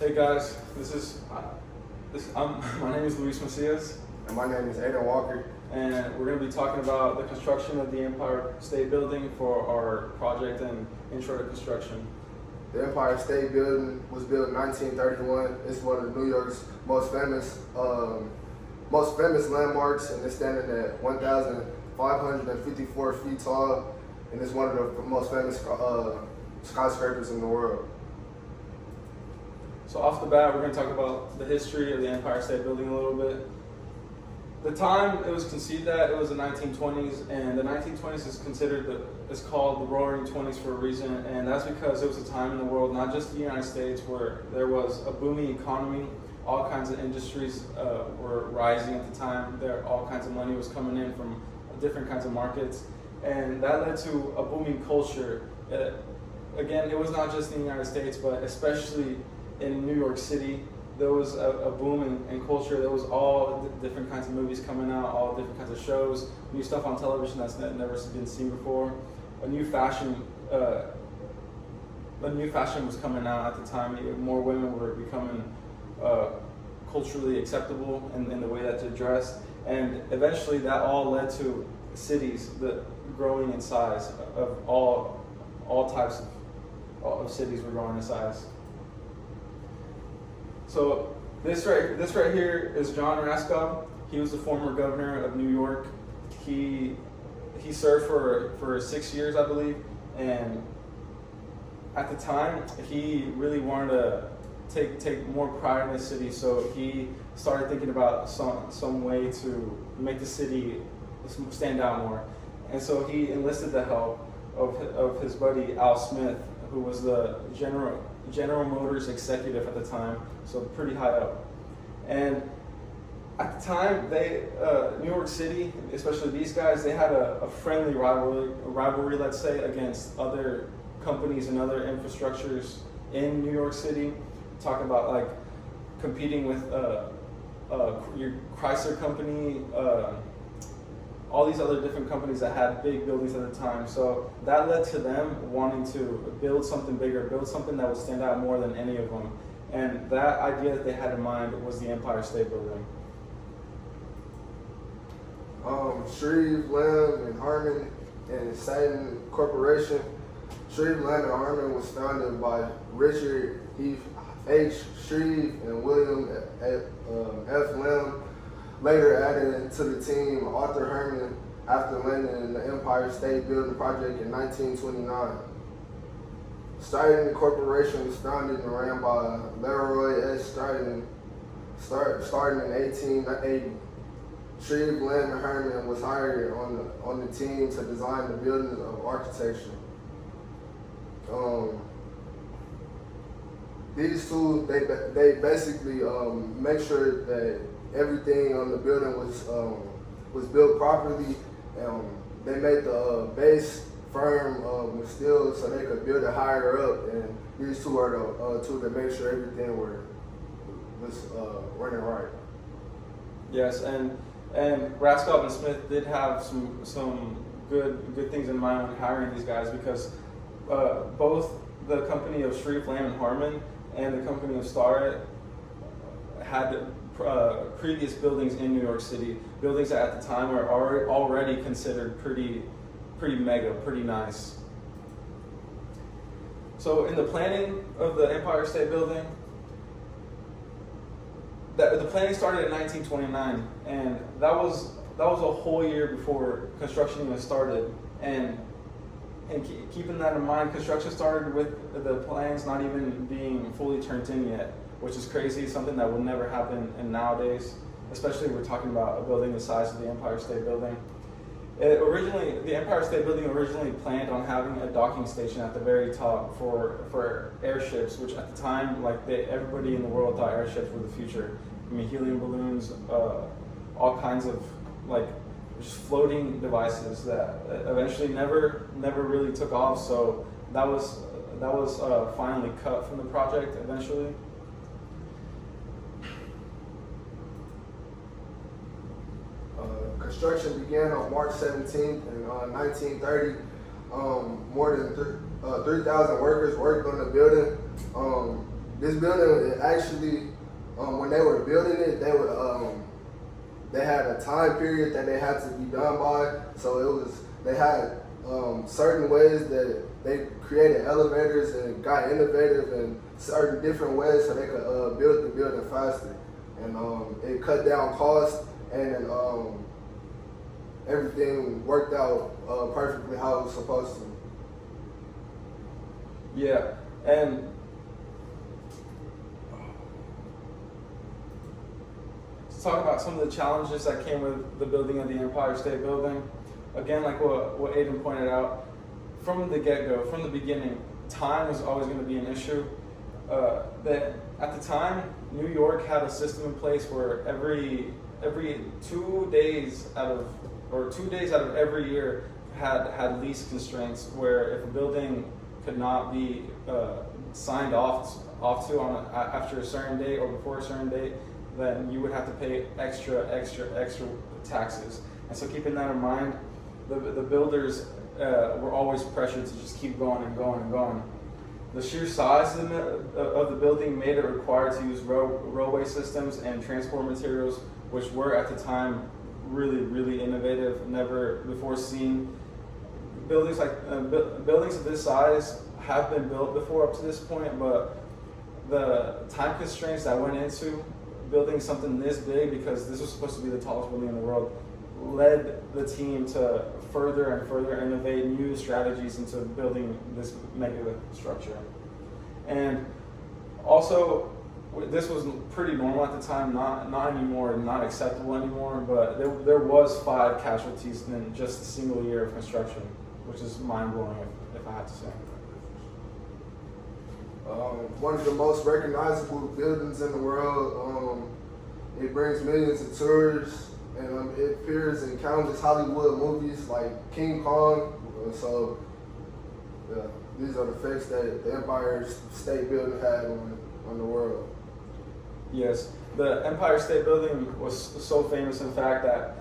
Hey guys, my name is Macias, And my name is Aiden Walker. and we're going to be talking about the construction of the Empire State Building for our project and intro to construction. The Empire State Building was built in 1931. It's one of New York's most famous landmarks, and it's standing at 1,554 feet tall, and it's one of the most famous skyscrapers in the world. So off the bat, we're going to talk about the history of the Empire State Building a little bit. The time it was conceived at, it was the 1920s, and the 1920s is called the Roaring Twenties for a reason, and that's because it was a time in the world, not just the United States, where there was a booming economy. All kinds of industries were rising at the time. All kinds of money was coming in from different kinds of markets, and that led to a booming culture. Again, it was not just in the United States, but especially in New York City. There was a boom in culture. There was all different kinds of movies coming out, all different kinds of shows, new stuff on television that's never been seen before. A new fashion was coming out at the time. More women were becoming culturally acceptable in the way that they dressed, and eventually that all led to cities growing in size. Of all types of cities were growing in size. So this right here is John Raskob. He was the former governor of New York. He served for 6 years, I believe, and at the time he really wanted to take more pride in the city. So he started thinking about some way to make the city stand out more, and so he enlisted the help of his buddy Al Smith, who was the General Motors executive at the time, so pretty high up. And at the time, New York City, especially these guys, they had a friendly rivalry, let's say, against other companies and other infrastructures in New York City. Talking about like competing with your Chrysler company, all these other different companies that had big buildings at the time. So that led to them wanting to build something bigger, build something that would stand out more than any of them. And that idea that they had in mind was the Empire State Building. Shreve, Lamb, and Harmon and Satan Corporation. Shreve, Lamb, and Harmon was founded by Richard H. Shreve and William F. Lamb. Later added to the team Arthur Herman after landing in the Empire State Building project in 1929. Stuyton Corporation was founded and ran by Leroy S. Stuyton, starting in 1880. Shreve, Lamb, and Herman was hired on the team to design the buildings of architecture. These two, they basically make sure that everything on the building was built properly. They made the base firm with steel so they could build it higher up. And these two are the two that make sure everything was running right. Yes, and Raskob and Smith did have some good things in mind when hiring these guys, because both the company of Shreve, Lamb, and Harmon and the company of Starrett had previous buildings in New York City, buildings that at the time were already considered pretty mega, pretty nice. So in the planning of the Empire State Building, the planning started in 1929, and that was a whole year before construction even started. And keeping that in mind, construction started with the plans not even being fully turned in yet, which is crazy, something that would never happen nowadays, especially when we're talking about a building the size of the Empire State Building. The Empire State Building originally planned on having a docking station at the very top for airships, which at the time, everybody in the world thought airships were the future. I mean, helium balloons, all kinds of just floating devices that eventually never really took off. So that was finally cut from the project eventually. Construction began on March 17th in 1930. More than 3,000 workers worked on the building. This building, it actually, when they were building it, they had a time period that they had to be done by. So they had certain ways that they created elevators and got innovative in certain different ways so they could build the building faster. And it cut down costs, and everything worked out perfectly how it was supposed to. Yeah, and to talk about some of the challenges that came with the building of the Empire State Building. Again, like what Aiden pointed out, from the get-go, from the beginning, time was always going to be an issue. That at the time, New York had a system in place where every 2 days out of every year had lease constraints, where if a building could not be signed off to after a certain date or before a certain date, then you would have to pay extra taxes. And so keeping that in mind, the builders were always pressured to just keep going and going and going. The sheer size of the building made it required to use railway systems and transport materials, which were at the time really, really innovative, never before seen. Buildings of this size have been built before up to this point, but the time constraints that went into building something this big, because this was supposed to be the tallest building in the world, led the team to further and further innovate new strategies into building this mega structure. And also, this was pretty normal at the time, not anymore, not acceptable anymore, but there was 5 casualties in just a single year of construction, which is mind-blowing if I had to say. One of the most recognizable buildings in the world. It brings millions of tourists, and it appears in countless Hollywood movies like King Kong. So, yeah, these are the effects that the Empire State Building had on the world. Yes, the Empire State Building was so famous, in fact, that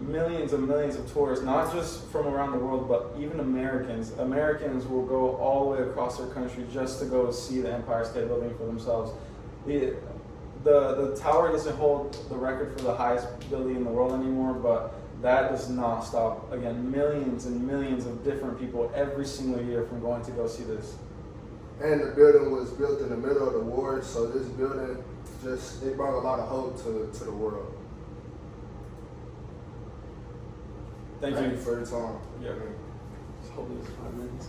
millions and millions of tourists, not just from around the world, but even Americans will go all the way across their country just to go see the Empire State Building for themselves. The tower doesn't hold the record for the highest building in the world anymore, but that does not stop, again, millions and millions of different people every single year from going to go see this. And the building was built in the middle of the war, so this building it brought a lot of hope to the world. Thank you for your time. Yeah. Just hold this 5 minutes.